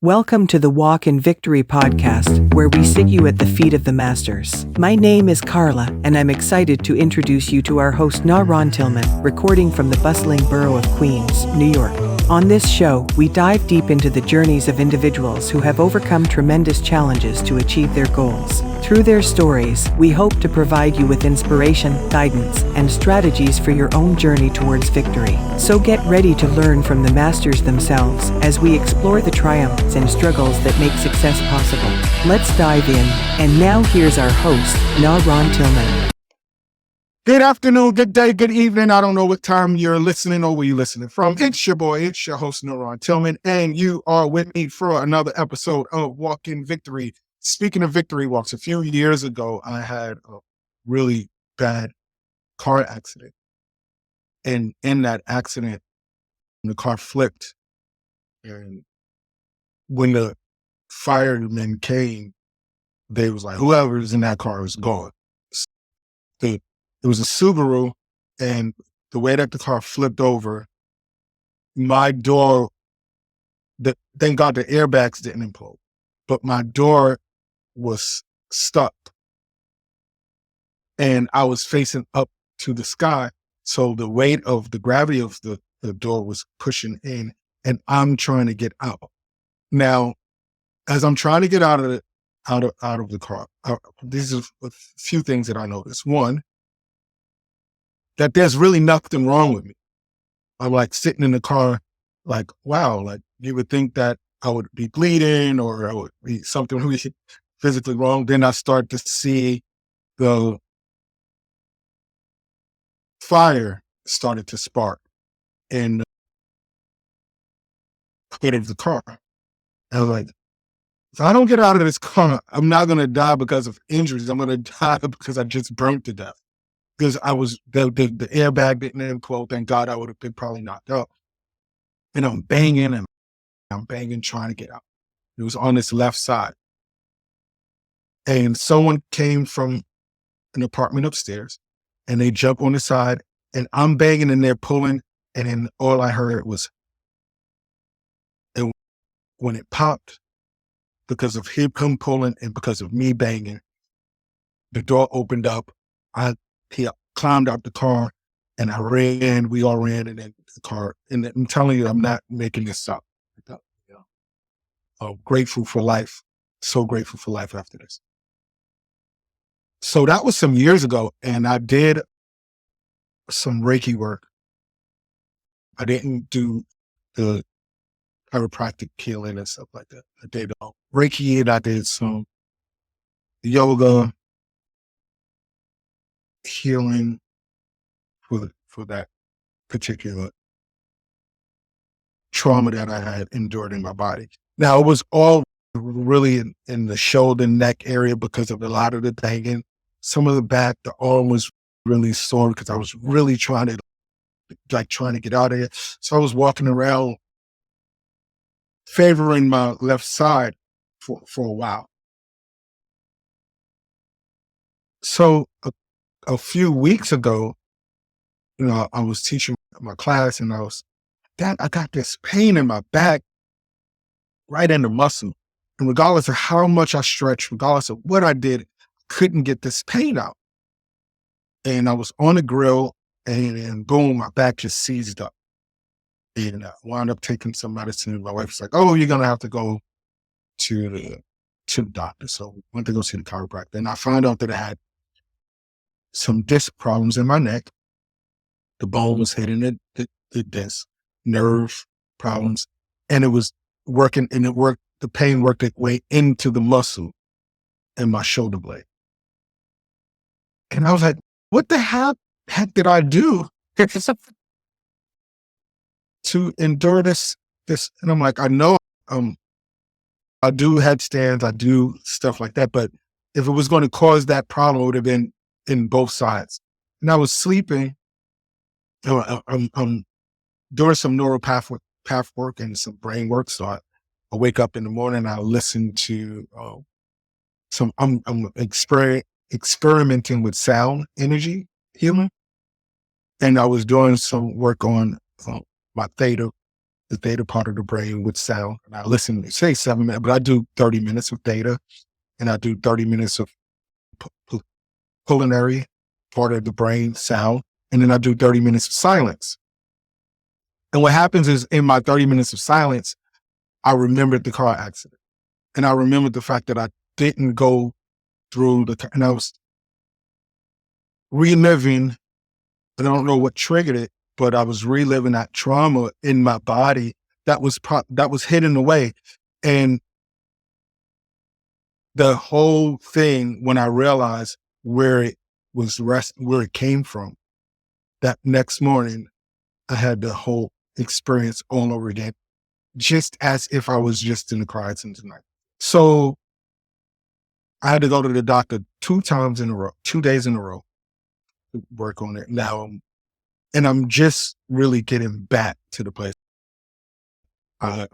Welcome to the Walk in Victory podcast, where we sit you at the feet of the masters. My name is Carla, and I'm excited to introduce you to our host NaRon Tillman, recording from the bustling borough of Queens, New York. On this show, we dive deep into the journeys of individuals who have overcome tremendous challenges to achieve their goals. Through their stories, we hope to provide you with inspiration, guidance, and strategies for your own journey towards victory. So get ready to learn from the masters themselves as we explore the triumphs and struggles that make success possible. Let's dive in. And now here's our host, NaRon Tillman. Good afternoon, good day, good evening. I don't know what time you're listening or where you're listening from. It's your boy, it's your host, NaRon Tillman, and you are with me for another episode of Walk in Victory. Speaking of victory walks, a few years ago, I had a really bad car accident. And in that accident, the car flipped. And when the firemen came, they was like, whoever's in that car is gone. It was a Subaru, and the way that the car flipped over, my door, thank God the airbags didn't implode, but my door was stuck. And I was facing up to the sky. So the weight of the gravity of the door was pushing in, and I'm trying to get out. Now, as I'm trying to get out of the car, these are a few things that I noticed. One, that there's really nothing wrong with me. I'm like sitting in the car, like, wow, like you would think that I would be bleeding or I would be something really physically wrong. Then I start to see the fire started to spark in the hood of the car. I was like, if I don't get out of this car, I'm not going to die because of injuries. I'm going to die because I just burnt to death. Because the airbag didn't implode. Thank God I would have been probably knocked out. And I'm banging, trying to get out. It was on this left side. And someone came from an apartment upstairs and they jumped on the side and I'm banging and they're pulling. And then all I heard was, and when it popped, because of him pulling and because of me banging, the door opened up. He climbed out the car and I ran, we all ran in the car. And I'm telling you, I'm not making this up. I'm grateful for life. So grateful for life after this. So that was some years ago, and I did some Reiki work. I didn't do the chiropractic healing and stuff like that. I did Reiki, and I did some yoga healing for that particular trauma that I had endured in my body. Now, it was all really in the shoulder, neck area because of a lot of the banging. Some of the back, the arm was really sore because I was really trying to get out of it. So I was walking around favoring my left side for a while. So a few weeks ago, I was teaching my class and I got this pain in my back, right in the muscle. And regardless of how much I stretched, regardless of what I did, couldn't get this pain out. And I was on the grill and boom, my back just seized up. And I wound up taking some medicine. And my wife was like, oh, you're going to have to go to the doctor. So I went to go see the chiropractor. And I found out that I had some disc problems in my neck. The bone was hitting the disc, nerve problems. And it was working, and the pain worked its way into the muscle in my shoulder blade. And I was like, what the heck did I do to endure this? And I'm like, I know I do headstands, I do stuff like that, but if it was going to cause that problem, it would have been in both sides. And I was sleeping, I'm doing some neural path work and some brain work. So I wake up in the morning, I listen to I'm experimenting with sound energy healing. And I was doing some work on my theta the theta part of the brain with sound. And I listen, say 7 minutes, but I do 30 minutes of theta and I do 30 minutes of pulmonary part of the brain sound. And then I do 30 minutes of silence. And what happens is in my 30 minutes of silence, I remembered the car accident. And I remembered the fact that I didn't go through and I was reliving, I don't know what triggered it, but I was reliving that trauma in my body that was hidden away. And the whole thing, when I realized where it came from, that next morning, I had the whole experience all over again, just as if I was just in the car accident tonight. So I had to go to the doctor 2 times in a row, 2 days in a row, to work on it now. And I'm just really getting back to the place. I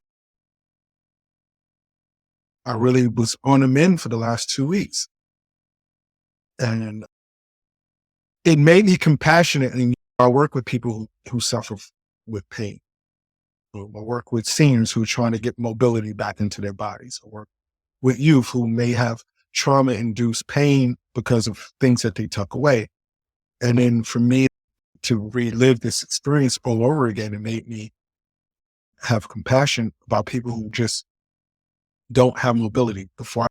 really was on the mend for the last 2 weeks. And it made me compassionate. And I work with people who suffer with pain. I work with seniors who are trying to get mobility back into their bodies. I work with youth who may have trauma-induced pain because of things that they tuck away. And then for me to relive this experience all over again, it made me have compassion about people who just don't have mobility. Before I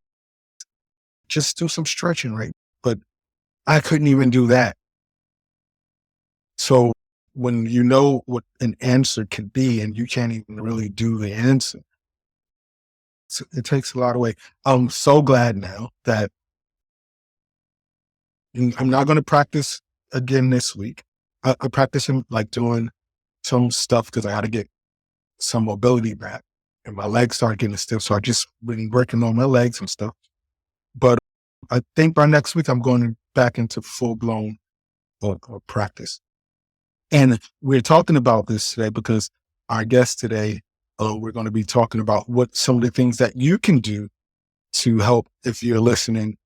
just do some stretching, right? But I couldn't even do that. So when you know what an answer can be and you can't even really do the answer, it takes a lot away. I'm so glad now that I'm not going to practice again this week. I practice like doing some stuff because I had to get some mobility back and my legs started getting stiff. So I just been working on my legs and stuff. But I think by next week, I'm going back into full blown practice. And we're talking about this today because our guest today, we're going to be talking about what some of the things that you can do to help if you're listening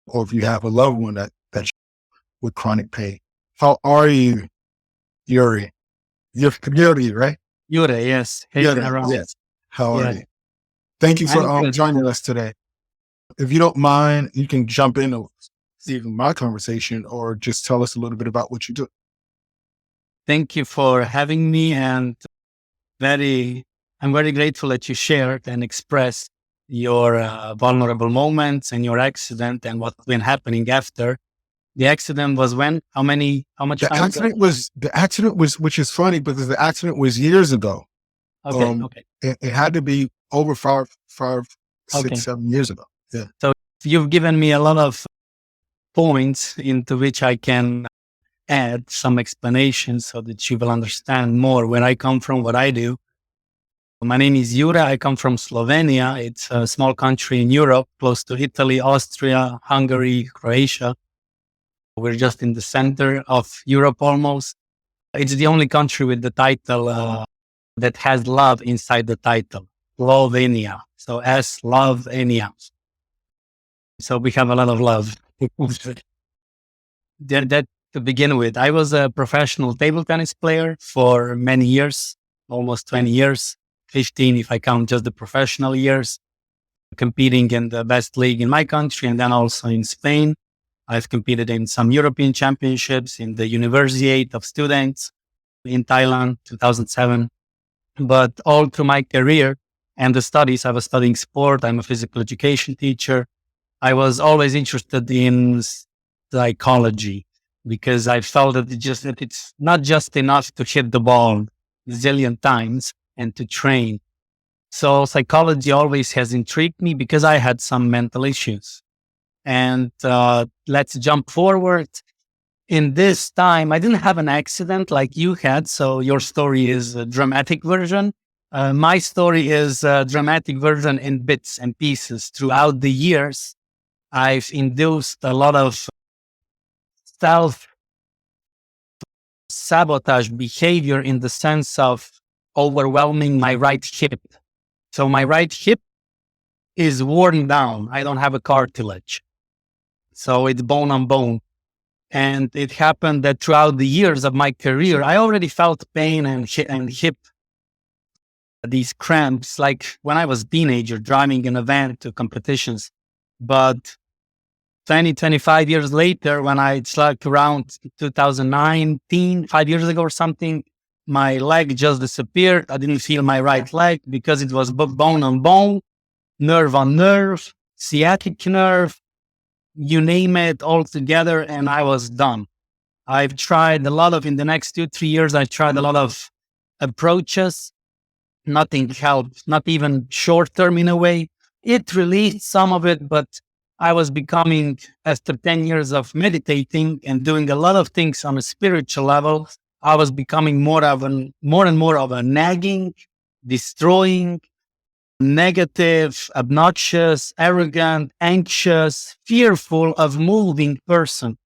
or if you have a loved one that's with chronic pain. How are you, Jure? You're Jure, right? Jure, yes. Hey, Jure, NaRon. yes. How are Yeah. you? Thank you for I'm good. joining us today. If you don't mind, you can jump into even my conversation or just tell us a little bit about what you do. Thank you for having me, and I'm very grateful that you shared and expressed your vulnerable moments and your accident and what's been happening after. The accident was when? How much The time accident ago? was, which is funny because the accident was years ago. Okay, okay, It had to be over 5, okay. 6, 7 years ago. Yeah. So you've given me a lot of points into which I can add some explanations so that you will understand more where I come from, what I do. My name is Jure. I come from Slovenia. It's a small country in Europe, close to Italy, Austria, Hungary, Croatia. We're just in the center of Europe almost. It's the only country with the title that has love inside the title, Slovenia. So Slovenia. So we have a lot of love. that to begin with, I was a professional table tennis player for many years, almost 20 years, 15 if I count just the professional years, competing in the best league in my country and then also in Spain. I've competed in some European championships, in the Universiade of Students in Thailand, 2007. But all through my career and the studies, I was studying sport. I'm a physical education teacher. I was always interested in psychology because I felt that it's not just enough to hit the ball a zillion times and to train. So psychology always has intrigued me because I had some mental issues. And let's jump forward. In this time, I didn't have an accident like you had. So your story is a dramatic version. My story is a dramatic version in bits and pieces. Throughout the years, I've induced a lot of self sabotage behavior in the sense of overwhelming my right hip. So my right hip is worn down. I don't have a cartilage. So it's bone on bone. And it happened that throughout the years of my career, I already felt pain and hip these cramps, like when I was a teenager driving in a van to competitions. But 20, 25 years later, it's like around 2019, 5 years ago or something, my leg just disappeared. I didn't feel my right leg because it was bone on bone, nerve on nerve, sciatic nerve, you name it all together, and I was done. I've tried a lot of, in the next 2, 3 years, I tried a lot of approaches. Nothing helped, not even short term in a way. It released some of it, but I was becoming, after 10 years of meditating and doing a lot of things on a spiritual level, I was becoming more and more of a nagging, destroying, negative, obnoxious, arrogant, anxious, fearful of moving person.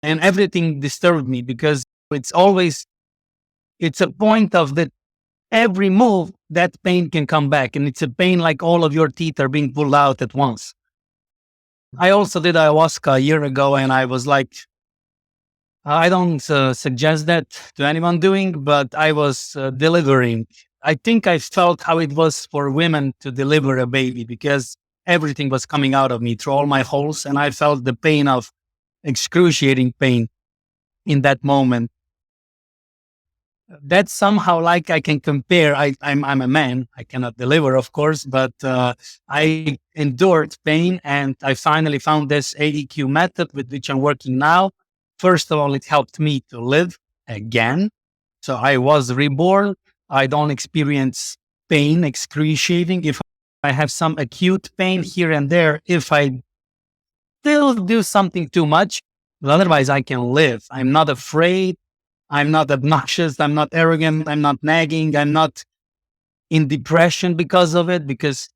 And everything disturbed me because it's a point of that every move, that pain can come back. And it's a pain like all of your teeth are being pulled out at once. I also did ayahuasca a year ago, and I was like, I don't suggest that to anyone doing, but I was delivering. I think I felt how it was for women to deliver a baby because everything was coming out of me through all my holes. And I felt the pain of excruciating pain in that moment. That's somehow like I can compare. I'm a man. I cannot deliver, of course, but I endured pain, and I finally found this AEQ method with which I'm working now. First of all, it helped me to live again. So I was reborn. I don't experience pain, excruciating. If I have some acute pain here and there, if I still do something too much, but otherwise I can live. I'm not afraid. I'm not obnoxious. I'm not arrogant. I'm not nagging. I'm not in depression because of it, because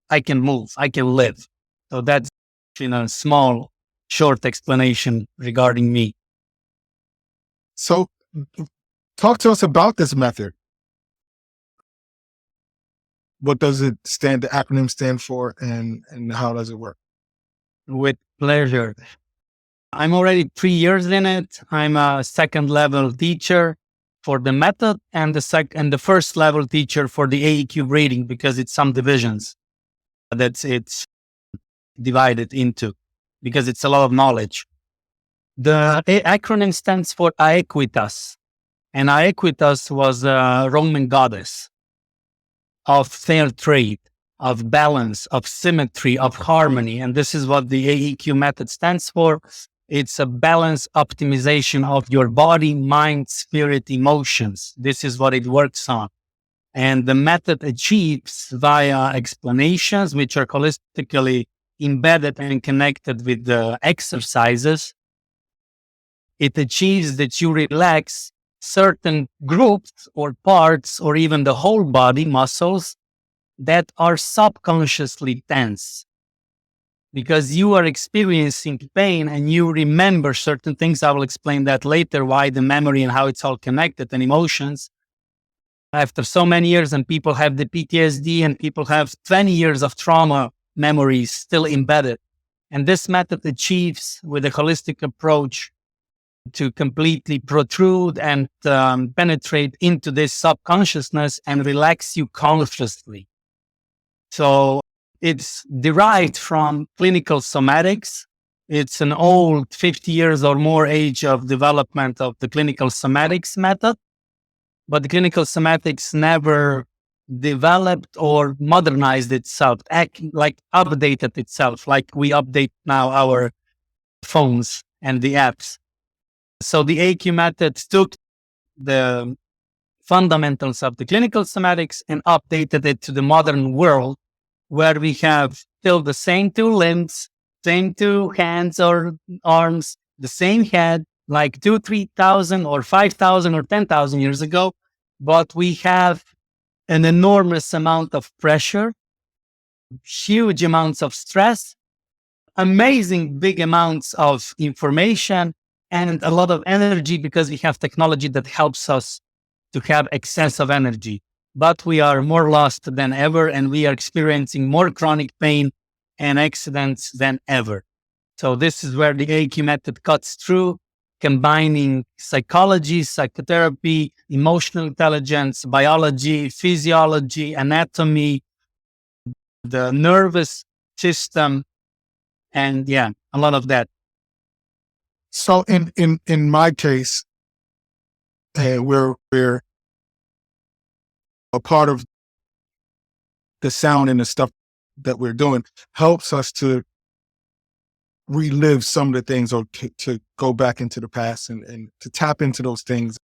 I can move. I can live. So that's a small, short explanation regarding me. So talk to us about this method. What does the acronym stand for, and how does it work? With pleasure. I'm already 3 years in it. I'm a second level teacher for the method, and the first level teacher for the AEQ Breathing, because it's some divisions it's divided into, because it's a lot of knowledge. The acronym stands for Aequitas, and Aequitas was a Roman goddess of fair trade, of balance, of symmetry, of harmony. And this is what the AEQ method stands for. It's a balance optimization of your body, mind, spirit, emotions. This is what it works on. And the method achieves via explanations, which are holistically embedded and connected with the exercises. It achieves that you relax certain groups or parts, or even the whole body muscles that are subconsciously tense, because you are experiencing pain and you remember certain things. I will explain that later, why the memory and how it's all connected, and emotions. After so many years, and people have the PTSD, and people have 20 years of trauma memories still embedded. And this method achieves, with a holistic approach, to completely protrude and penetrate into this subconsciousness and relax you consciously. So it's derived from clinical somatics. It's an old 50 years or more age of development of the clinical somatics method. But the clinical somatics never developed or modernized itself, updated itself, like we update now our phones and the apps. So the AEQ method took the fundamentals of the clinical somatics and updated it to the modern world, where we have still the same two limbs, same two hands or arms, the same head, like 2,000, 3,000 or 5,000 or 10,000 years ago. But we have an enormous amount of pressure, huge amounts of stress, amazing big amounts of information, and a lot of energy, because we have technology that helps us to have excess of energy. But we are more lost than ever, and we are experiencing more chronic pain and accidents than ever. So this is where the AEQ method cuts through, combining psychology, psychotherapy, emotional intelligence, biology, physiology, anatomy, the nervous system, and yeah, a lot of that. So in my case, we're a part of the sound and the stuff that we're doing helps us to relive some of the things, or to go back into the past and to tap into those things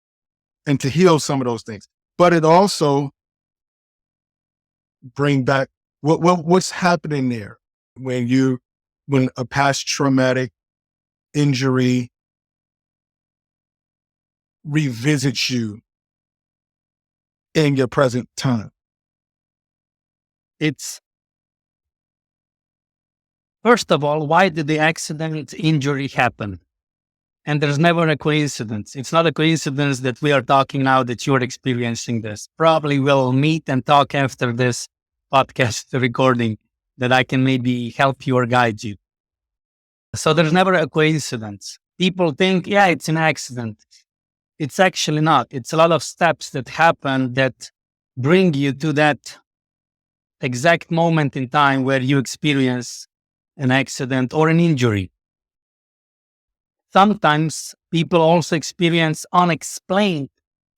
and to heal some of those things. But it also bring back what's happening there when a past traumatic injury revisits you in your present time. It's, first of all, why did the accident injury happen? And there's never a coincidence. It's not a coincidence that we are talking now, that you're experiencing this. Probably we'll meet and talk after this podcast recording, that I can maybe help you or guide you. So there's never a coincidence. People think, yeah, it's an accident. It's actually not. It's a lot of steps that happen that bring you to that exact moment in time where you experience an accident or an injury. Sometimes people also experience unexplained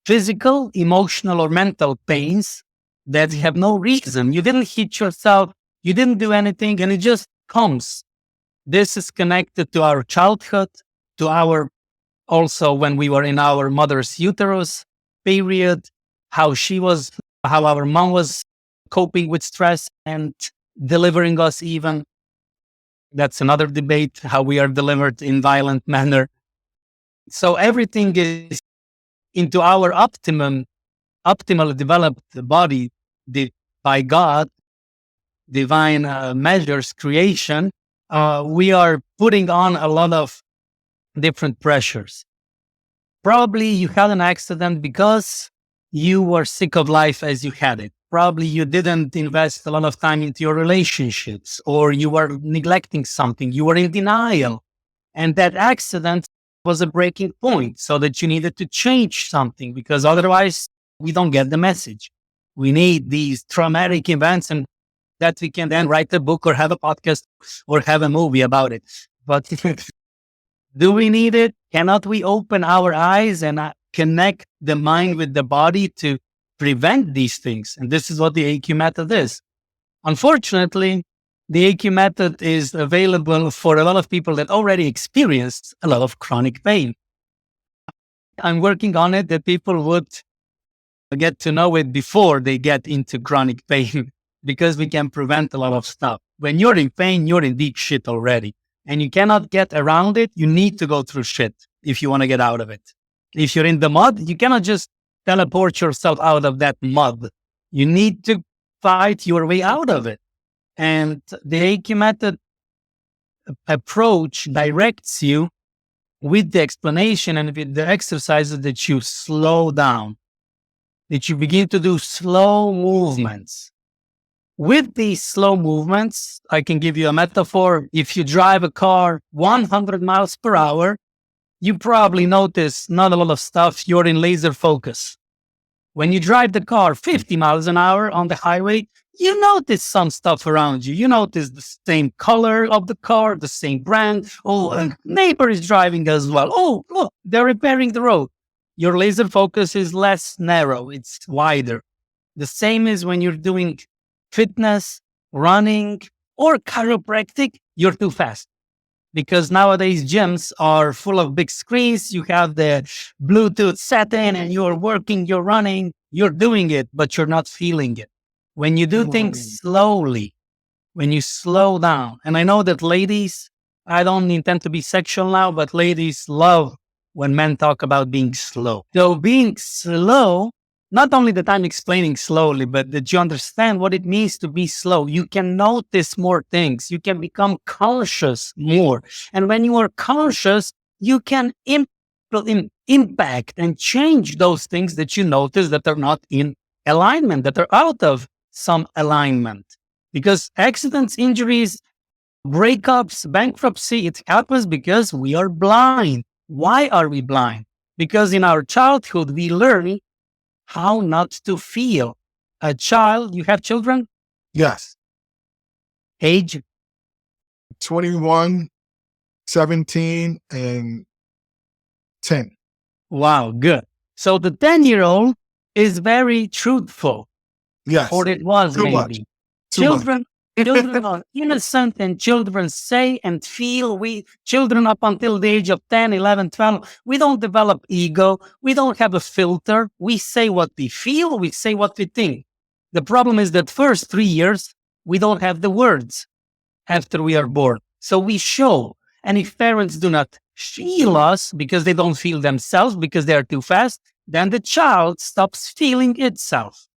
physical, emotional, or mental pains that have no reason. You didn't hit yourself, you didn't do anything, and it just comes. This is connected to our childhood, to our, also when we were in our mother's uterus period, how our mom was coping with stress and delivering us even. That's another debate, how we are delivered in violent manner. So everything is into our optimally developed body by God, divine measures, creation. We are putting on a lot of different pressures. Probably you had an accident because you were sick of life as you had it. Probably you didn't invest a lot of time into your relationships, or you were neglecting something. You were in denial. And that accident was a breaking point, so that you needed to change something, because otherwise we don't get the message. We need these traumatic events, and that we can then write a book or have a podcast or have a movie about it. But do we need it? Cannot we open our eyes and connect the mind with the body to prevent these things? And this is what the AEQ method is. Unfortunately, the AEQ method is available for a lot of people that already experienced a lot of chronic pain. I'm working on it, that people would get to know it before they get into chronic pain, because we can prevent a lot of stuff. When you're in pain, you're in deep shit already, and you cannot get around it. You need to go through shit if you want to get out of it. If you're in the mud, you cannot just teleport yourself out of that mud. You need to fight your way out of it. And the AEQ method approach directs you with the explanation and with the exercises that you slow down, that you begin to do slow movements. With these slow movements, I can give you a metaphor. If you drive a car 100 miles per hour, you probably notice not a lot of stuff. You're in laser focus. When you drive the car 50 miles an hour on the highway, you notice some stuff around you. You notice the same color of the car, the same brand. Oh, a neighbor is driving as well. Oh, look, they're repairing the road. Your laser focus is less narrow. It's wider. The same is when you're doing fitness, running, or chiropractic, you're too fast. Because nowadays gyms are full of big screens. You have the Bluetooth set in and you're working, you're running, you're doing it, but you're not feeling it. When you do things slowly, when you slow down, and I know that ladies, I don't intend to be sexual now, but ladies love when men talk about being slow. So being slow, not only that I'm explaining slowly, but that you understand what it means to be slow. You can notice more things. You can become conscious more. And when you are conscious, you can impact and change those things that you notice that are not in alignment, that are out of some alignment. Because accidents, injuries, breakups, bankruptcy, it happens because we are blind. Why are we blind? Because in our childhood, we learn how not to feel. A child, you have children? Yes. Age? 21, 17, and 10. Wow, good. So the 10-year-old is very truthful. Yes. Or it was Too maybe. much. Too Children are innocent and children say and feel. Children up until the age of 10, 11, 12, we don't develop ego. We don't have a filter. We say what we feel. We say what we think. The problem is that first 3 years, we don't have the words after we are born. So we show. And if parents do not feel us because they don't feel themselves because they are too fast, then the child stops feeling itself.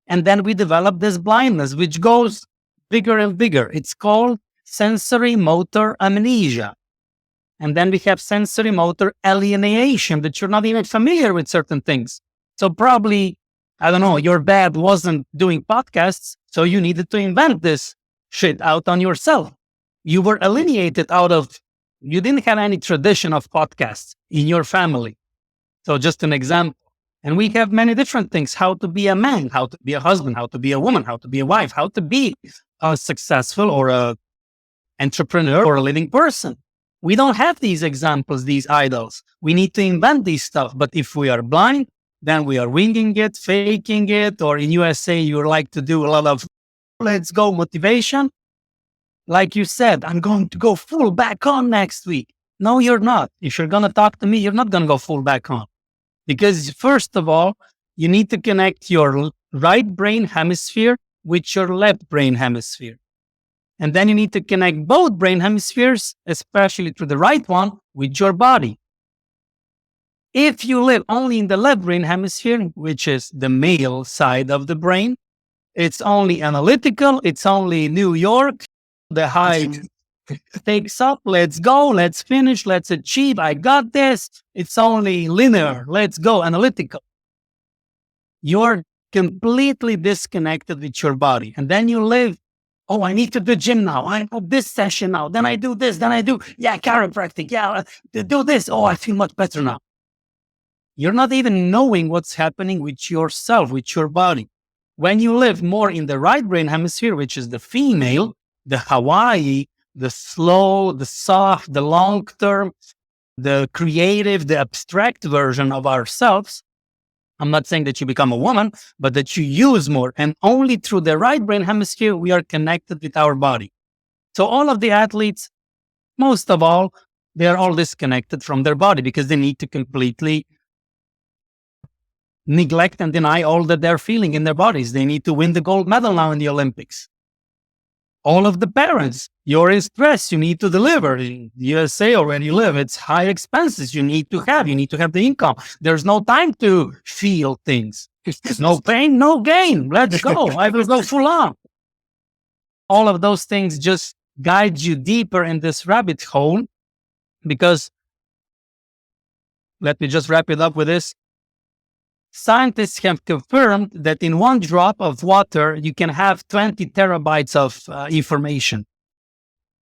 And then we develop this blindness, which goes bigger and bigger. It's called sensory motor amnesia. And then we have sensory motor alienation, that you're not even familiar with certain things. So probably, I don't know, your dad wasn't doing podcasts, so you needed to invent this shit out on yourself. You were alienated you didn't have any tradition of podcasts in your family. So just an example. And we have many different things: how to be a man, how to be a husband, how to be a woman, how to be a wife, how to be a successful or a entrepreneur or a living person. We don't have these examples, these idols. We need to invent these stuff. But if we are blind, then we are winging it, faking it, or in USA, you like to do a lot of let's go motivation. Like you said, I'm going to go full back on next week. No, you're not. If you're going to talk to me, you're not going to go full back on. Because first of all, you need to connect your right brain hemisphere with your left brain hemisphere. And then you need to connect both brain hemispheres, especially to the right one, with your body. If you live only in the left brain hemisphere, which is the male side of the brain, it's only analytical, it's only New York, the high takes up, let's go, let's finish, let's achieve, I got this. It's only linear, let's go, analytical. You're completely disconnected with your body. And then you live, oh, I need to do gym now. I have this session now. Then I do this. Then I do, chiropractic. Do this. Oh, I feel much better now. You're not even knowing what's happening with yourself, with your body. When you live more in the right brain hemisphere, which is the female, the Hawaii, the slow, the soft, the long term, the creative, the abstract version of ourselves. I'm not saying that you become a woman, but that you use more. And only through the right brain hemisphere, we are connected with our body. So all of the athletes, most of all, they are all disconnected from their body because they need to completely neglect and deny all that they're feeling in their bodies. They need to win the gold medal now in the Olympics. All of the parents, you're in stress, you need to deliver. In the USA or where you live, it's high expenses you need to have the income. There's no time to feel things. No pain, no gain. Let's go. I will go full on. All of those things just guide you deeper in this rabbit hole because, let me just wrap it up with this. Scientists have confirmed that in one drop of water, you can have 20 terabytes of information.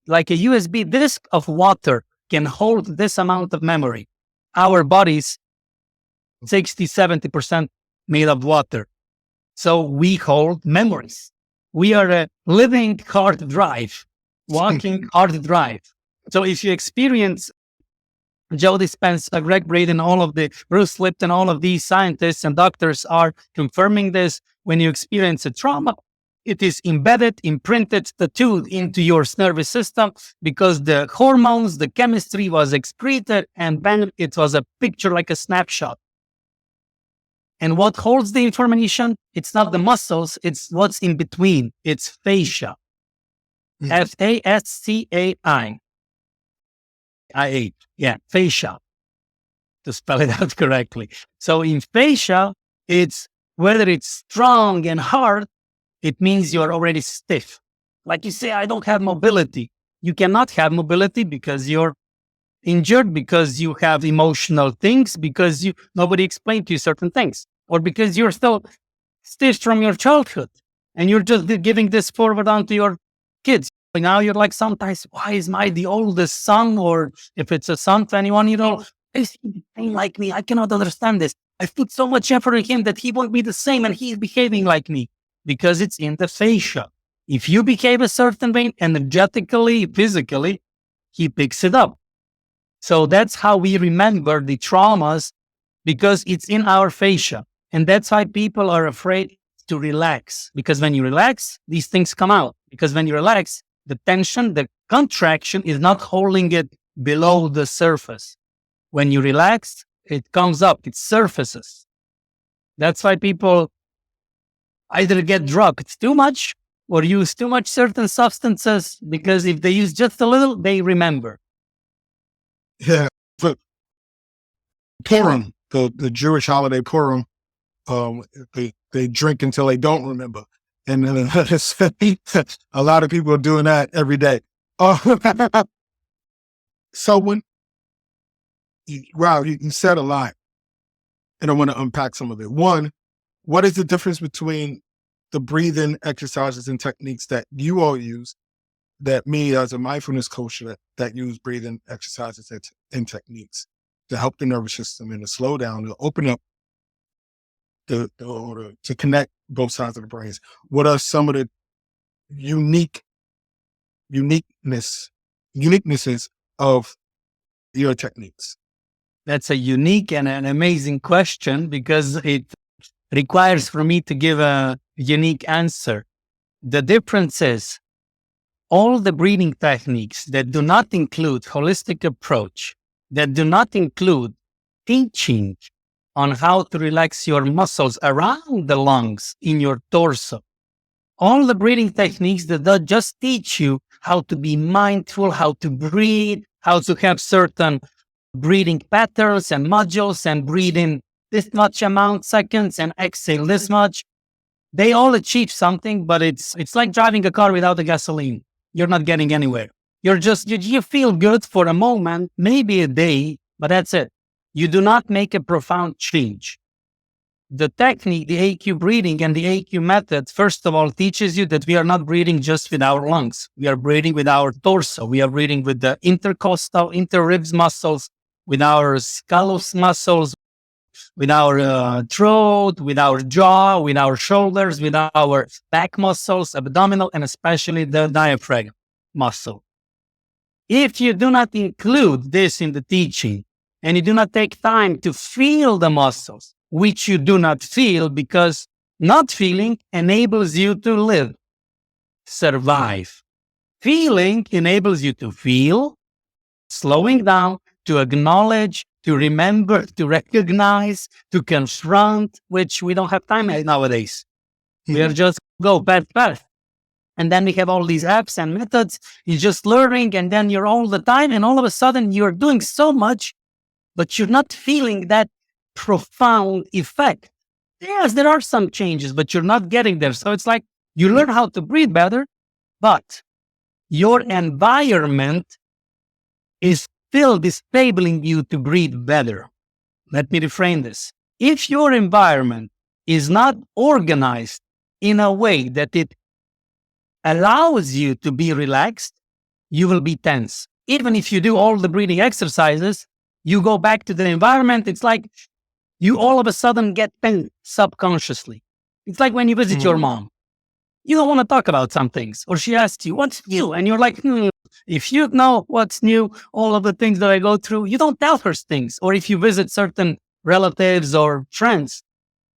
Like a USB disk of water can hold this amount of memory. Our body's 60, 70% made of water. So we hold memories. We are a living hard drive, walking hard drive. So if you experience Joe Dispenza, Greg Braden, all of the Bruce Lipton, all of these scientists and doctors are confirming this. When you experience a trauma, it is embedded, imprinted, tattooed into your nervous system because the hormones, the chemistry was excreted, and then it was a picture like a snapshot. And what holds the information? It's not the muscles, it's what's in between. It's fascia. Fascai. Fascia, to spell it out correctly. So in fascia, it's whether it's strong and hard, it means you're already stiff. Like you say, I don't have mobility. You cannot have mobility because you're injured, because you have emotional things, because nobody explained to you certain things, or because you're still stiff from your childhood and you're just giving this forward onto your kids. Now you're like, sometimes, why is my the oldest son, or if it's a son, 21-year-old, is he behaving like me? I cannot understand this. I've put so much effort in him that he won't be the same and he's behaving like me, because it's in the fascia. If you behave a certain way, energetically, physically, he picks it up. So that's how we remember the traumas, because it's in our fascia. And that's why people are afraid to relax, because when you relax, these things come out. Because when you relax, the tension, the contraction is not holding it below the surface. When you relax, it comes up, it surfaces. That's why people either get drugged too much or use too much certain substances, because if they use just a little, they remember. Yeah. But Purim, the Jewish holiday Purim, they drink until they don't remember. And a lot of people are doing that every day. So wow, you said a lot, and I want to unpack some of it. One, what is the difference between the breathing exercises and techniques that you all use, that me as a mindfulness coach that use breathing exercises and techniques to help the nervous system and to slow down, to open up to connect both sides of the brains? What are some of the uniquenesses of your techniques? That's a unique and an amazing question, because it requires for me to give a unique answer. The difference is, all the breathing techniques that do not include holistic approach, that do not include teaching on how to relax your muscles around the lungs in your torso, all the breathing techniques that just teach you how to be mindful, how to breathe, how to have certain breathing patterns and modules, and breathe in this much amount seconds and exhale this much. They all achieve something, but it's like driving a car without the gasoline. You're not getting anywhere. You feel good for a moment, maybe a day, but that's it. You do not make a profound change. The technique, the AEQ breathing and the AEQ method, first of all, teaches you that we are not breathing just with our lungs. We are breathing with our torso. We are breathing with the intercostal, interribs muscles, with our scallops muscles, with our throat, with our jaw, with our shoulders, with our back muscles, abdominal, and especially the diaphragm muscle. If you do not include this in the teaching, and you do not take time to feel the muscles, which you do not feel, because not feeling enables you to live, survive. Feeling enables you to feel, slowing down, to acknowledge, to remember, to recognize, to confront, which we don't have time nowadays. We are just go path. And then we have all these apps and methods. You're just learning, and then you're all the time, and all of a sudden you're doing so much, but you're not feeling that profound effect. Yes, there are some changes, but you're not getting there. So it's like you learn how to breathe better, but your environment is still disabling you to breathe better. Let me reframe this. If your environment is not organized in a way that it allows you to be relaxed, you will be tense. Even if you do all the breathing exercises, you go back to the environment, it's like you all of a sudden get tense subconsciously. It's like when you visit your mom. You don't want to talk about some things, or she asks you, what's new? And you're like, if you know what's new, all of the things that I go through, you don't tell her things. Or if you visit certain relatives or friends,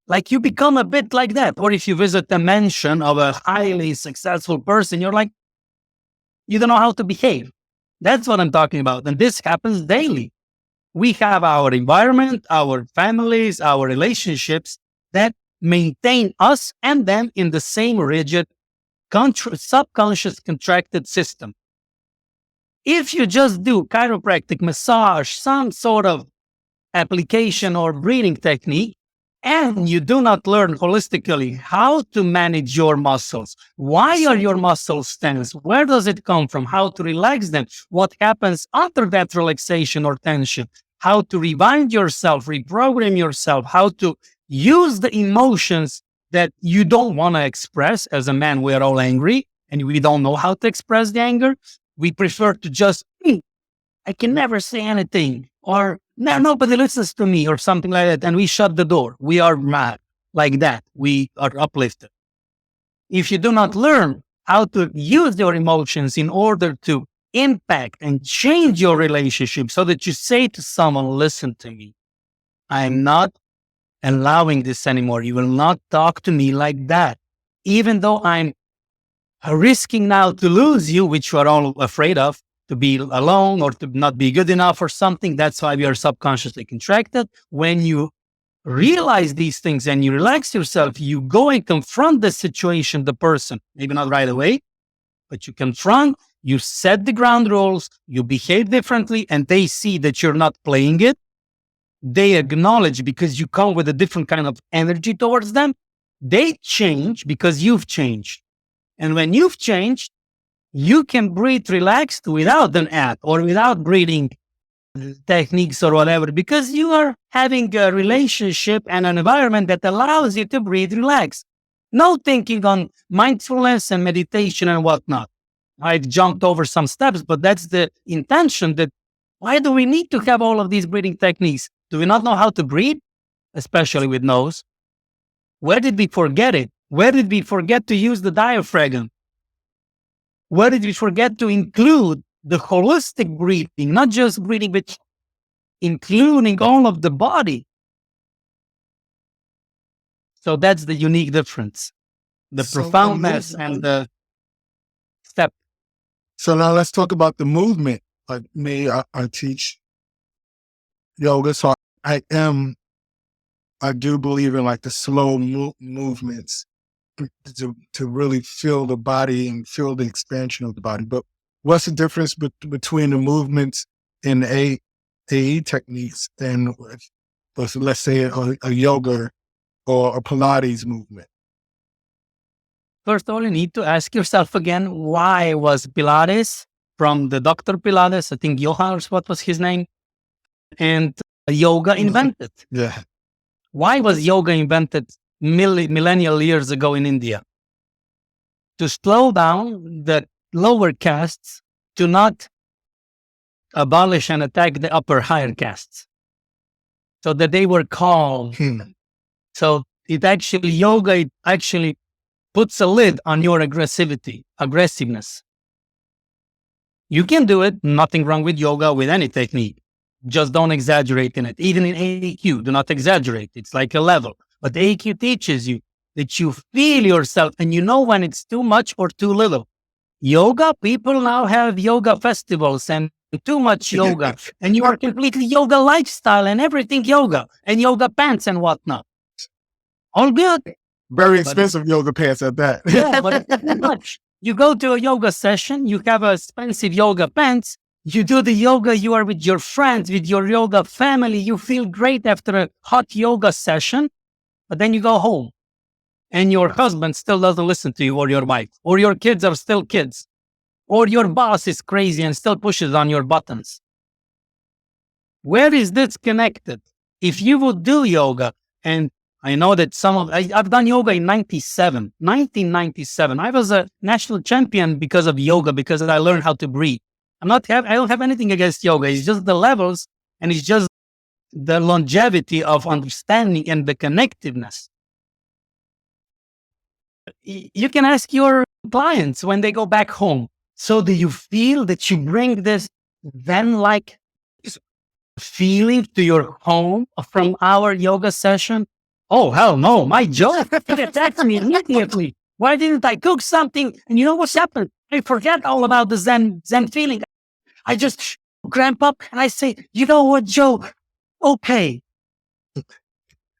like you become a bit like that. Or if you visit the mansion of a highly successful person, you're like, you don't know how to behave. That's what I'm talking about. And this happens daily. We have our environment, our families, our relationships that maintain us and them in the same rigid, subconscious contracted system. If you just do chiropractic massage, some sort of application or breathing technique, and you do not learn holistically how to manage your muscles, why are your muscles tense, where does it come from, how to relax them, what happens after that relaxation or tension, how to rewind yourself, reprogram yourself, how to use the emotions that you don't want to express. As a man, we are all angry. and we don't know how to express the anger, we prefer to just, I can never say anything, or no, nobody listens to me, or something like that. And we shut the door. We are mad like that. We are uplifted. If you do not learn how to use your emotions in order to impact and change your relationship so that you say to someone, listen to me, I'm not allowing this anymore. You will not talk to me like that. Even though I'm risking now to lose you, which you are all afraid of, to be alone or to not be good enough or something. That's why we are subconsciously contracted. When you realize these things and you relax yourself, you go and confront the situation, the person, maybe not right away, but you confront, you set the ground rules, you behave differently, and they see that you're not playing it. They acknowledge because you come with a different kind of energy towards them. They change because you've changed. And when you've changed, you can breathe relaxed without an app or without breathing techniques or whatever, because you are having a relationship and an environment that allows you to breathe relaxed. No thinking on mindfulness and meditation and whatnot. I've jumped over some steps, but that's the intention. That why do we need to have all of these breathing techniques? Do we not know how to breathe, especially with nose? Where did we forget it? Where did we forget to use the diaphragm? Where did we forget to include the holistic breathing, not just breathing, but including all of the body? So that's the unique difference, the profoundness and the step. So now let's talk about the movement. Like me, I teach yoga, so I do believe in like the slow movements to really feel the body and feel the expansion of the body. But what's the difference between the movements in the AE techniques and let's say a yoga or a Pilates movement? First of all, you need to ask yourself again, why was Pilates from the Dr. Pilates, I think Johann, what was his name, and yoga invented? Yeah. Why was yoga invented millennial years ago in India? To slow down the lower castes, to not abolish and attack the upper higher castes, so that they were calm. So yoga actually puts a lid on your aggressiveness. You can do it, nothing wrong with yoga, with any technique. Just don't exaggerate in it. Even in AEQ, do not exaggerate. It's like a level. But AEQ teaches you that you feel yourself and you know when it's too much or too little. Yoga, people now have yoga festivals and too much yoga. And you are completely yoga lifestyle and everything yoga and yoga pants and whatnot. All good. Very expensive yoga pants at that. Yeah, but it's too much. You go to a yoga session, you have expensive yoga pants, you do the yoga, you are with your friends, with your yoga family, you feel great after a hot yoga session, but then you go home and your husband still doesn't listen to you, or your wife, or your kids are still kids, or your boss is crazy and still pushes on your buttons. Where is this connected? If you would do yoga, and I know that I've done yoga in 1997. I was a national champion because of yoga, because I learned how to breathe. I don't have anything against yoga. It's just the levels, and it's just the longevity of understanding and the connectiveness. You can ask your clients when they go back home. So do you feel that you bring this Zen-like feeling to your home from our yoga session? Oh, hell no, my jaw attacked me immediately. Why didn't I cook something? And you know what's happened? I forget all about the Zen feeling. I just cramp up and I say, you know what, Joe? Okay.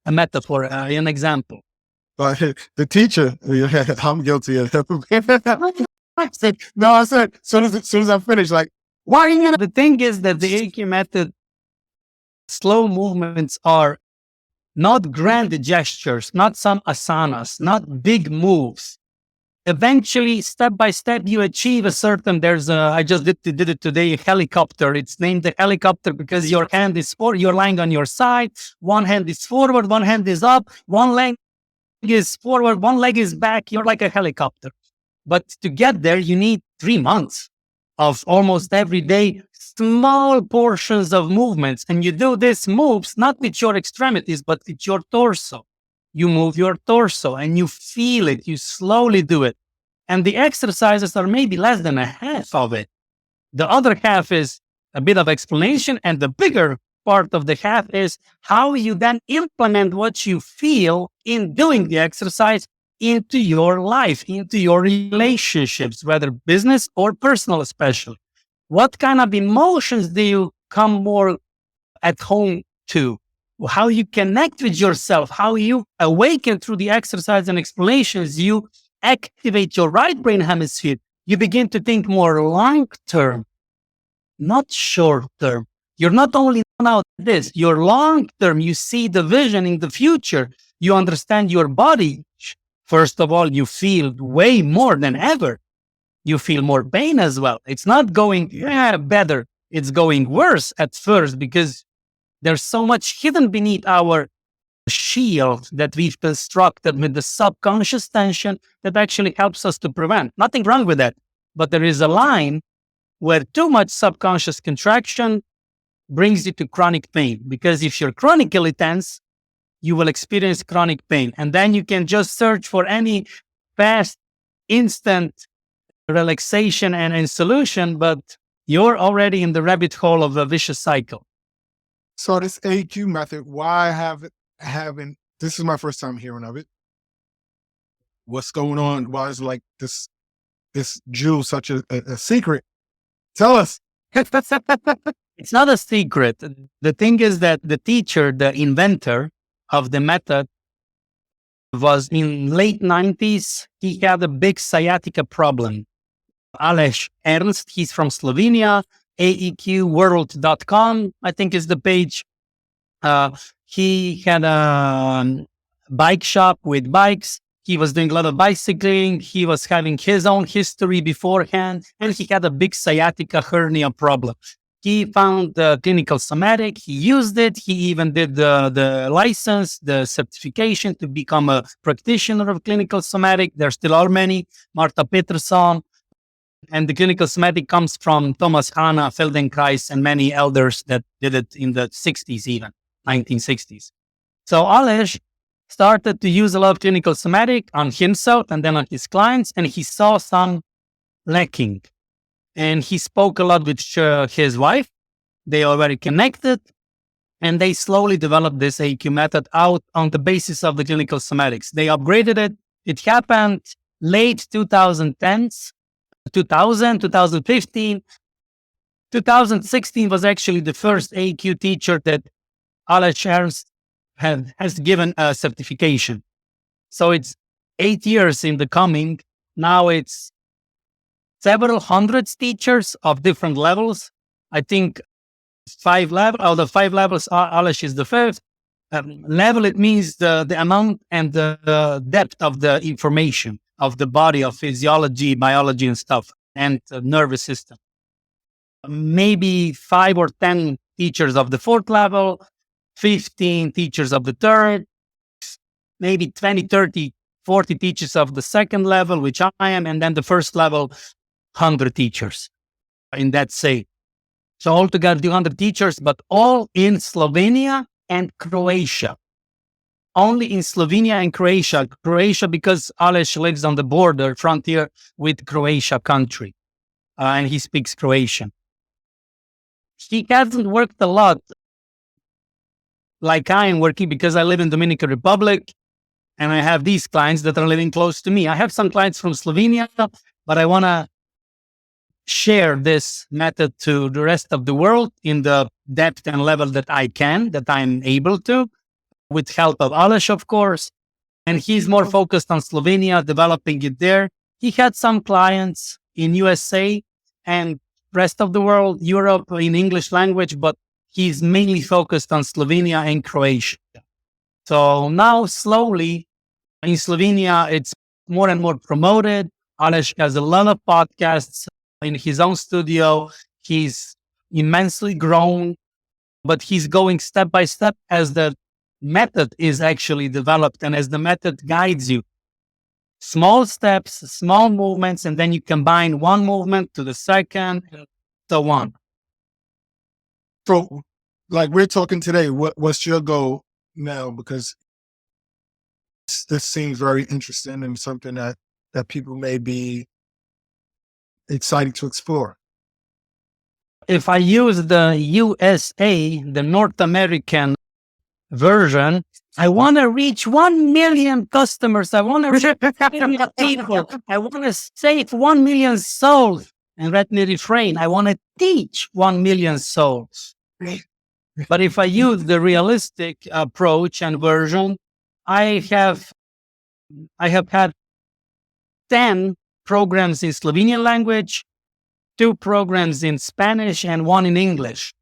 A metaphor, an example. But the teacher, I'm guilty of that. I said, as soon as I finish, like, why are you gonna? The thing is that the AEQ method, slow movements are not grand gestures, not some asanas, not big moves. Eventually, step by step, you achieve a certain, I just did it today, a helicopter. It's named the helicopter because your hand is forward, you're lying on your side, one hand is forward, one hand is up, one leg is forward, one leg is back, you're like a helicopter. But to get there, you need 3 months of almost every day, small portions of movements. And you do these moves, not with your extremities, but with your torso. You move your torso and you feel it. You slowly do it. And the exercises are maybe less than a half of it. The other half is a bit of explanation. And the bigger part of the half is how you then implement what you feel in doing the exercise into your life, into your relationships, whether business or personal, especially. What kind of emotions do you come more at home to? How you connect with yourself, how you awaken through the exercise and explanations, you activate your right brain hemisphere. You begin to think more long term, not short term. You're not only now this, you're long term. You see the vision in the future. You understand your body. First of all, you feel way more than ever. You feel more pain as well. It's not going better. It's going worse at first because there's so much hidden beneath our shield that we've constructed with the subconscious tension that actually helps us to prevent. Nothing wrong with that. But there is a line where too much subconscious contraction brings you to chronic pain. Because if you're chronically tense, you will experience chronic pain. And then you can just search for any fast, instant relaxation and solution, but you're already in the rabbit hole of a vicious cycle. So this AEQ method, why haven't this is my first time hearing of it. What's going on? Why is like this jewel such a secret? Tell us. It's not a secret. The thing is that the teacher, the inventor of the method, was in late 90s. He had a big sciatica problem. Aleš Ernst, he's from Slovenia, AEQworld.com, I think is the page. He had a bike shop with bikes. He was doing a lot of bicycling. He was having his own history beforehand, and he had a big sciatica hernia problem. He found the clinical somatic. He used it. He even did the license, the certification to become a practitioner of clinical somatic. There still are many. Marta Peterson. And the clinical somatic comes from Thomas Hanna, Feldenkrais, and many elders that did it in the 60s, even 1960s. So Aleš started to use a lot of clinical somatic on himself and then on his clients, and he saw some lacking. And he spoke a lot with his wife. They already connected, and they slowly developed this AEQ method out on the basis of the clinical somatics. They upgraded it. It happened late 2010s, 2015. 2016 was actually the first AEQ teacher that Aleš Ernst has given a certification. So it's 8 years in the coming. Now it's several hundreds teachers of different levels. I think 5 levels. Out of 5 levels, Aleš is the fifth. Level, it means the amount and the depth of the information of the body, of physiology, biology, and stuff, and the nervous system. Maybe 5 or 10 teachers of the 4th level, 15 teachers of the 3rd, maybe 20, 30, 40 teachers of the 2nd level, which I am, and then the 1st level, 100 teachers in that say. So altogether 200 teachers, but all in Slovenia and Croatia. Only in Slovenia and Croatia. Croatia because Aleš lives on the border, frontier with Croatia country. And he speaks Croatian. He hasn't worked a lot like I am working because I live in Dominican Republic and I have these clients that are living close to me. I have some clients from Slovenia, but I want to share this method to the rest of the world in the depth and level that I can, that I'm able to, with help of Aleš, of course. And he's more focused on Slovenia, developing it there. He had some clients in USA and rest of the world, Europe in English language, but he's mainly focused on Slovenia and Croatia. So now slowly in Slovenia, it's more and more promoted. Aleš has a lot of podcasts in his own studio. He's immensely grown, but he's going step by step as the method is actually developed and as the method guides you. Small steps, small movements, and then you combine one movement to the second, and so on. So, like we're talking today, what's your goal now? Because this seems very interesting and something that people may be excited to explore. If I use the USA, the North American version, I want to reach 1 million customers. I want to reach 1 million people. I want to save 1 million souls. And let me refrain. I want to teach 1 million souls. But if I use the realistic approach and version, I have had 10 programs in Slovenian language, 2 programs in Spanish, and 1 in English.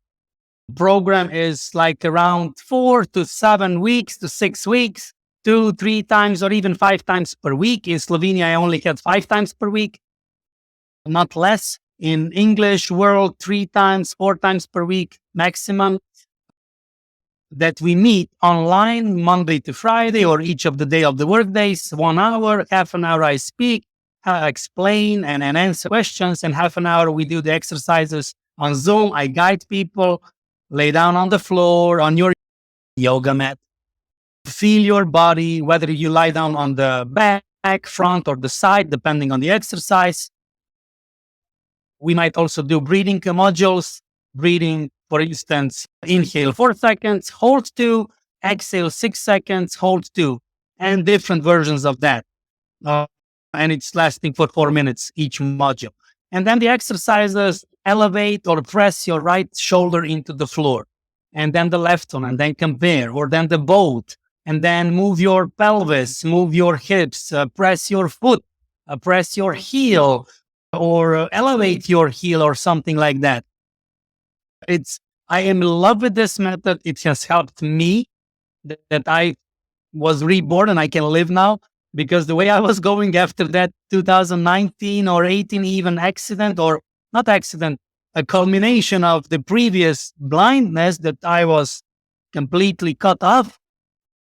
Program is like around 4 to 7 weeks to 6 weeks, 2, 3 times, or even 5 times per week. In Slovenia, I only had 5 times per week, not less. In English world, 3 times, 4 times per week maximum. That we meet online Monday to Friday or each of the day of the work days, 1 hour, half an hour I speak, explain and answer questions, and half an hour we do the exercises on Zoom. I guide people, lay down on the floor on your yoga mat, feel your body, whether you lie down on the back, front, or the side, depending on the exercise. We might also do breathing modules, breathing, for instance, inhale 4 seconds, hold 2, exhale 6 seconds, hold 2, and different versions of that. And it's lasting for 4 minutes each module. And then the exercises: elevate or press your right shoulder into the floor, and then the left one, and then compare, or then the both, and then move your pelvis, move your hips, press your foot, press your heel, or elevate your heel, or something like that. I am in love with this method. It has helped me that I was reborn and I can live now, because the way I was going after that 2019 or 18 even accident, or not accident, a culmination of the previous blindness, that I was completely cut off,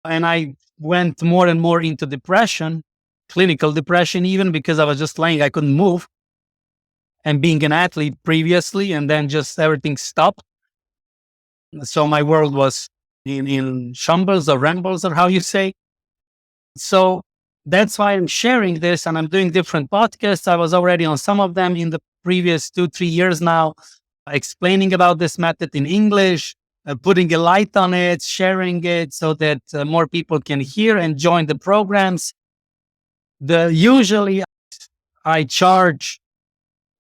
and I went more and more into depression, clinical depression even, because I was just laying, I couldn't move, and being an athlete previously, and then just everything stopped. So my world was in shambles or rambles, or how you say. So that's why I'm sharing this, and I'm doing different podcasts. I was already on some of them in the previous 2-3 years now, explaining about this method in English, putting a light on it, sharing it so that more people can hear and join the programs. Usually I charge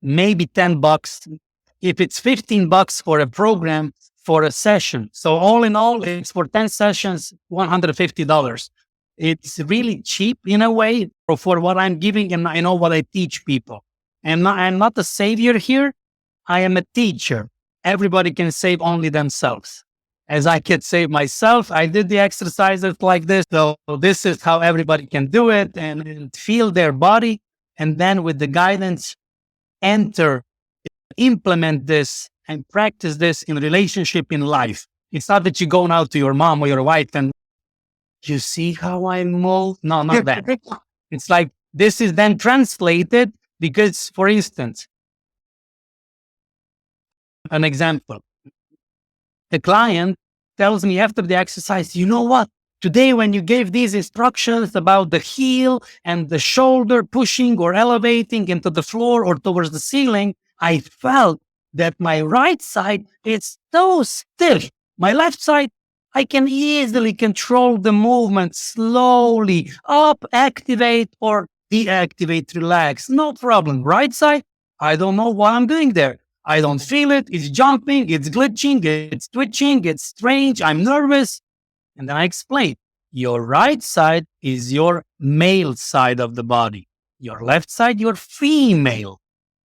maybe $10. If it's $15 for a program, for a session. So all in all, it's for 10 sessions, $150. It's really cheap in a way for what I'm giving, and I know what I teach people. And I'm not a savior here. I am a teacher. Everybody can save only themselves. As I can save myself, I did the exercises like this. So this is how everybody can do it, and feel their body. And then with the guidance, implement this and practice this in relationship, in life. It's not that you go now to your mom or your wife and you see how I move. No, not that. It's like this is then translated, because, for instance, an example, a client tells me after the exercise, you know what? Today, when you gave these instructions about the heel and the shoulder pushing or elevating into the floor or towards the ceiling, I felt that my right side is so stiff. My left side, I can easily control the movement slowly, up, activate, or deactivate, relax. No problem. Right side, I don't know what I'm doing there. I don't feel it. It's jumping, it's glitching, it's twitching, it's strange. I'm nervous. And then I explain, your right side is your male side of the body. Your left side, your female.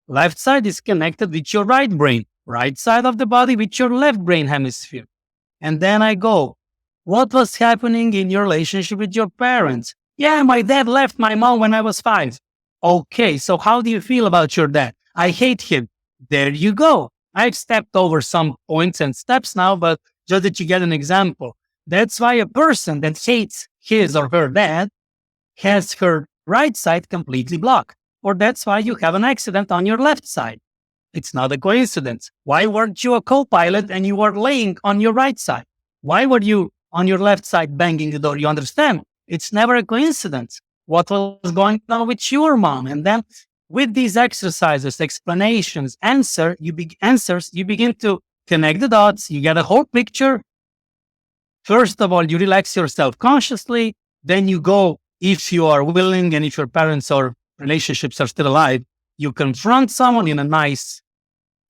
Left side is connected with your right brain. Right side of the body with your left brain hemisphere. And then I go, what was happening in your relationship with your parents? Yeah, my dad left my mom when I was 5. Okay, so how do you feel about your dad? I hate him. There you go. I've stepped over some points and steps now, but just that you get an example. That's why a person that hates his or her dad has her right side completely blocked. Or that's why you have an accident on your left side. It's not a coincidence. Why weren't you a co-pilot and you were laying on your right side? Why were you on your left side banging the door? You understand? It's never a coincidence. What was going on with your mom? And then with these exercises, explanations, answers, you begin to connect the dots. You get a whole picture. First of all, you relax yourself consciously. Then you go, if you are willing and if your parents or relationships are still alive, you confront someone in a nice,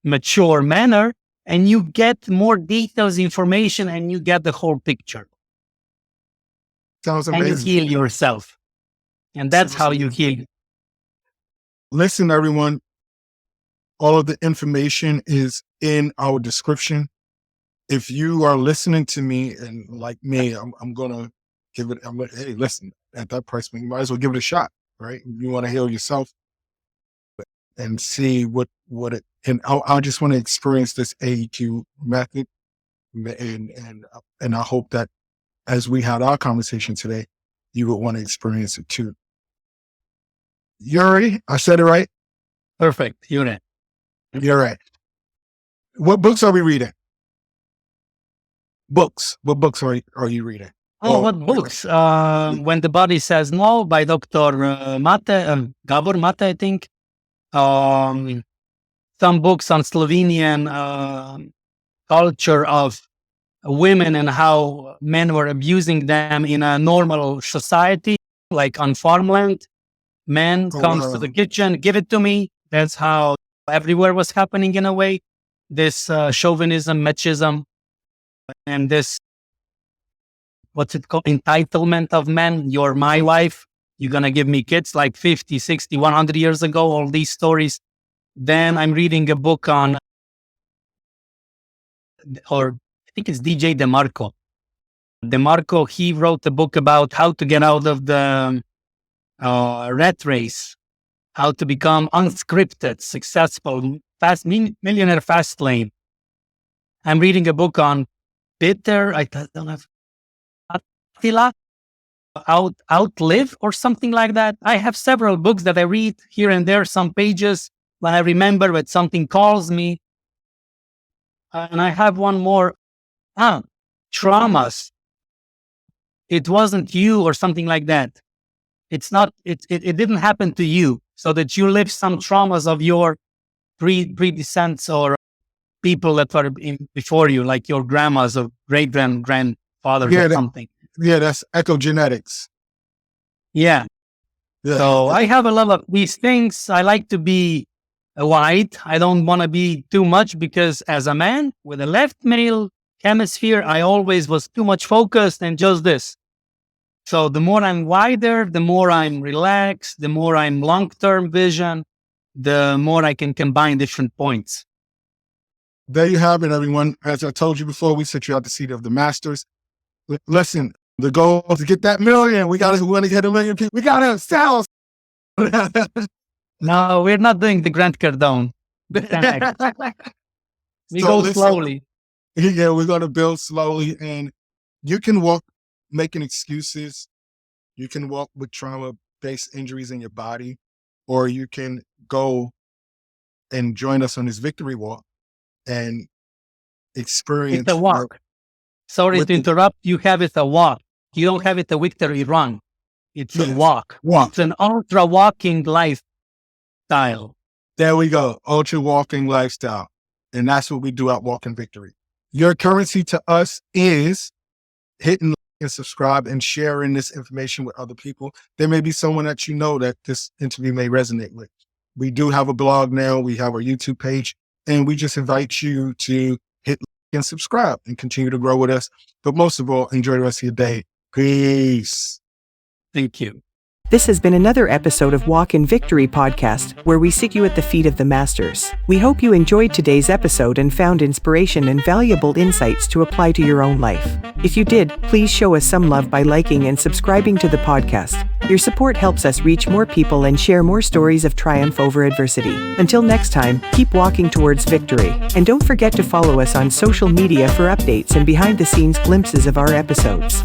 mature manner, and you get more details, information, and you get the whole picture. Sounds amazing. And you heal yourself. And that's how you heal. Listen, everyone, all of the information is in our description. If you are listening to me and like me, I'm going to give it, hey, listen, at that price, you might as well give it a shot, right? You want to heal yourself and see what it, and I just want to experience this AEQ method. And I hope that as we had our conversation today, you would want to experience it too. Jure, I said it right? Perfect. Jure. You're right. What books are we reading? Books. What books are you reading? Oh, what books? When the Body Says No by Dr. Gabor Mate, I think. Some books on Slovenian culture of women and how men were abusing them in a normal society, like on farmland. Man comes to the kitchen, give it to me. That's how everywhere was happening in a way. This chauvinism, machism, and this, what's it called? Entitlement of men. You're my wife. You're going to give me kids like 50, 60, 100 years ago, all these stories. Then I'm reading a book on, or I think it's DJ DeMarco. DeMarco, he wrote a book about how to get out of the rat race, how to become unscripted, successful, millionaire fast lane. I'm reading a book on Peter, I don't have, Attila, Outlive or something like that. I have several books that I read here and there, some pages when I remember when something calls me. And I have one more, Traumas. It wasn't you or something like that. It's not, it didn't happen to you, so that you live some traumas of your predecessors or people that were before you, like your grandmas or grandfathers or something. Yeah, that's epigenetics. Yeah. So I have a lot of these things. I like to be white. I don't want to be too much because as a man with a left male hemisphere, I always was too much focused and just this. So the more I'm wider, the more I'm relaxed, the more I'm long-term vision, the more I can combine different points. There you have it, everyone. As I told you before, we set you at the seat of the masters. Listen, the goal is to get that million. We want to get a million people. We got to sell. No, we're not doing the Grant Cardone. We go slowly. Yeah, we're going to build slowly. And you can walk making excuses. You can walk with trauma-based injuries in your body, or you can go and join us on this victory walk and experience. It's a walk. Sorry to interrupt. You have it a walk. You don't have it a victory run. It's a walk. It's an ultra walking lifestyle. There we go. Ultra walking lifestyle. And that's what we do at Walk in Victory. Your currency to us is hitting like and subscribe and sharing this information with other people. There may be someone that you know that this interview may resonate with. We do have a blog now. We have our YouTube page, and we just invite you to hit like and subscribe and continue to grow with us. But most of all, enjoy the rest of your day. Peace. Thank you. This has been another episode of Walk in Victory podcast, where we sit you at the feet of the masters. We hope you enjoyed today's episode and found inspiration and valuable insights to apply to your own life. If you did, please show us some love by liking and subscribing to the podcast. Your support helps us reach more people and share more stories of triumph over adversity. Until next time, keep walking towards victory. And don't forget to follow us on social media for updates and behind-the-scenes glimpses of our episodes.